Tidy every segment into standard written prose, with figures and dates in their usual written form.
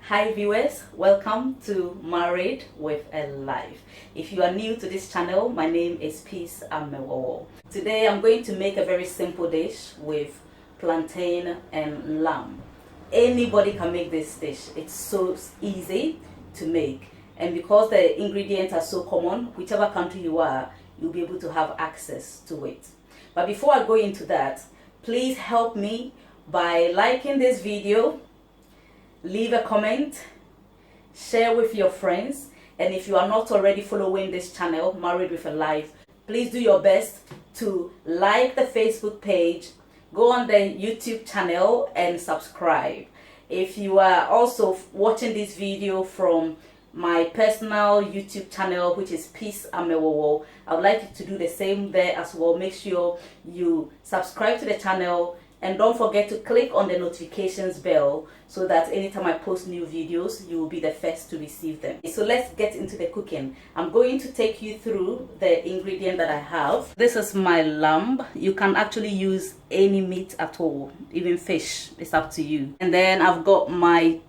Hi viewers, welcome to Married with a Life. If you are new to this channel, my name is Peace Amewowo. Today I'm going to make a very simple dish with plantain and lamb. Anybody can make this dish. It's so easy to make, and because the ingredients are so common, whichever country you are, you'll be able to have access to it. But before I go into that, please help me by liking this video, leave a comment, share with your friends, and if you are not already following this channel, Married with a Life, please do your best to like the Facebook page, go on the YouTube channel and subscribe. If you are also watching this video from my personal YouTube channel, which is Peace Amewowo, I would like you to do the same there as well. Make sure you subscribe to the channel and don't forget to click on the notifications bell so that anytime I post new videos, you will be the first to receive them. So let's get into the cooking. I'm going to take you through the ingredient that I have. This is my lamb. You can actually use any meat at all, even fish. It's up to you. And then I've got my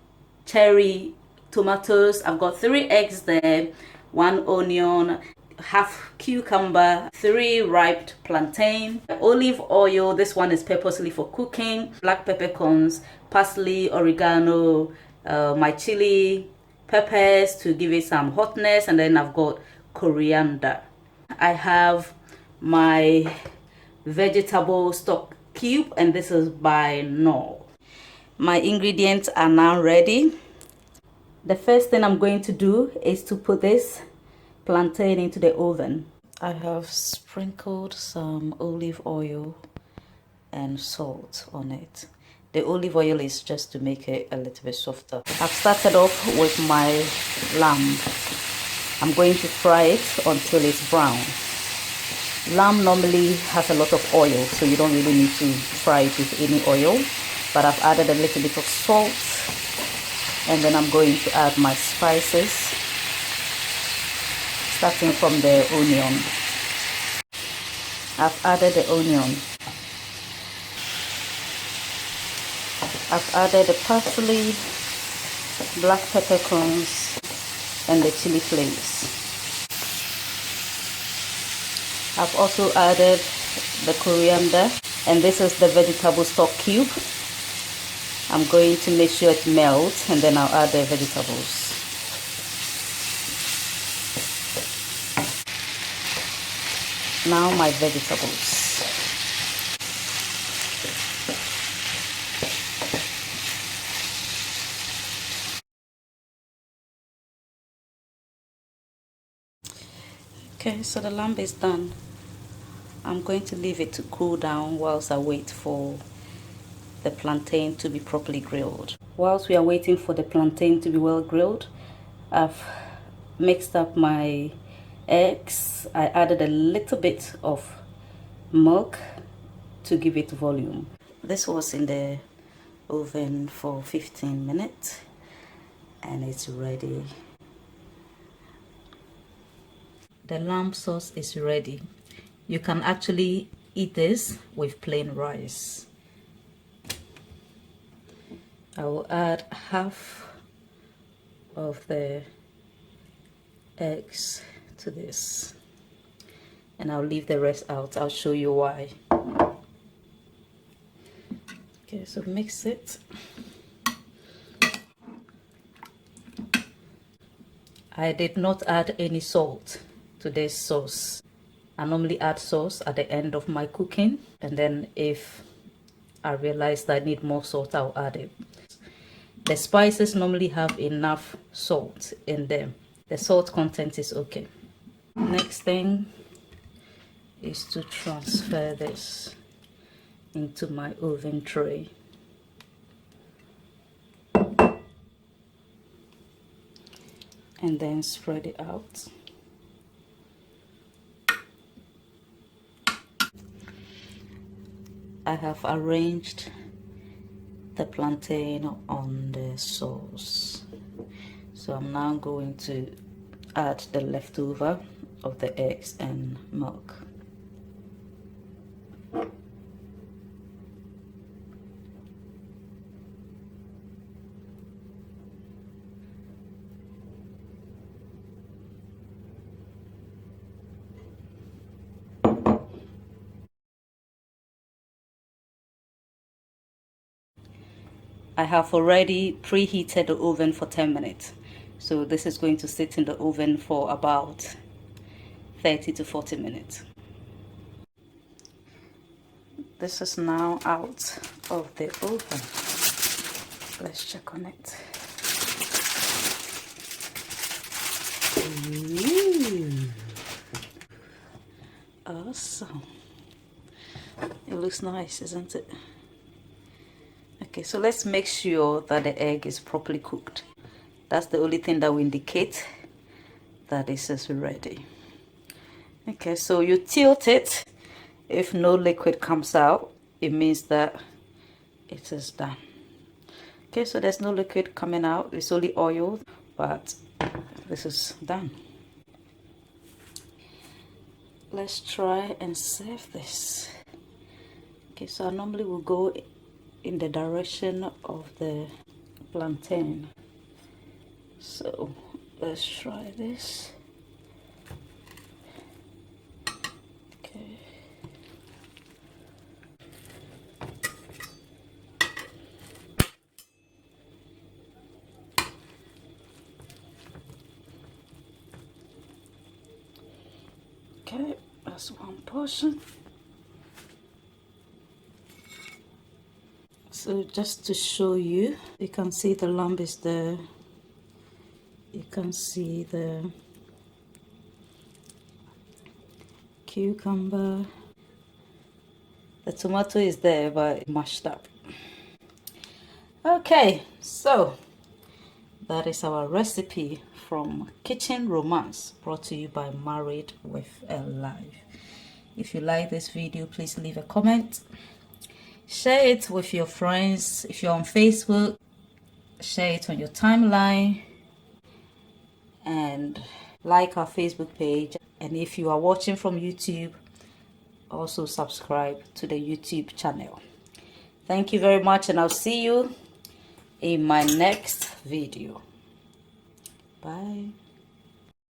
cherry tomatoes. I've got 3 eggs there, 1 onion, half cucumber, 3 ripe plantain, olive oil. This one is purposely for cooking, black peppercorns, parsley, oregano, my chili peppers to give it some hotness, and then I've got coriander. I have my vegetable stock cube, and this is by Knorr. My ingredients are now ready. The first thing I'm going to do is to put this plantain into the oven. I have sprinkled some olive oil and salt on it. The olive oil is just to make it a little bit softer. I've started off with my lamb. I'm going to fry it until it's brown. Lamb normally has a lot of oil, so you don't really need to fry it with any oil, but I've added a little bit of salt, and then I'm going to add my spices, starting from the onion. I've added the onion. I've added the parsley, black peppercorns, and the chili flakes. I've also added the coriander, and this is the vegetable stock cube. I'm going to make sure it melts, and then I'll add the vegetables. Now my vegetables. Okay, so the lamb is done. I'm going to leave it to cool down whilst I wait for the plantain to be properly grilled. Whilst we are waiting for the plantain to be well grilled, I've mixed up my eggs. I added a little bit of milk to give it volume. This was in the oven for 15 minutes and it's ready. The lamb sauce is ready. You can actually eat this with plain rice. I will add half of the eggs to this, and I'll leave the rest out. I'll show you why. Okay, so mix it. I did not add any salt to this sauce. I normally add sauce at the end of my cooking, and then if I realize that I need more salt, I'll add it. The spices normally have enough salt in them. The salt content is okay. Next thing is to transfer this into my oven tray. And then spread it out. I have arranged the plantain on the sauce. So I'm now going to add the leftover of the eggs and milk. I have already preheated the oven for 10 minutes. So this is going to sit in the oven for about 30 to 40 minutes. This is now out of the oven. Let's check on it. Ooh. Awesome. It looks nice, isn't it? Okay, so let's make sure that the egg is properly cooked. That's the only thing that will indicate that this is ready. Okay, so you tilt it. If no liquid comes out, it means that it is done. Okay, so there's no liquid coming out. It's only oil, but this is done. Let's try and serve this. Okay, so I normally will go in the direction of the plantain. So let's try this. Okay. Okay, that's one portion. So just to show you, you can see the lamb is there. You can see the cucumber. The tomato is there, but mashed up. Okay, so that is our recipe from Kitchen Romance, brought to you by Married with a Life. If you like this video, please leave a comment. Share it with your friends. If you're on Facebook, share it on your timeline. And like our Facebook page. And if you are watching from YouTube, also subscribe to the YouTube channel. Thank you very much, and I'll see you in my next video. Bye.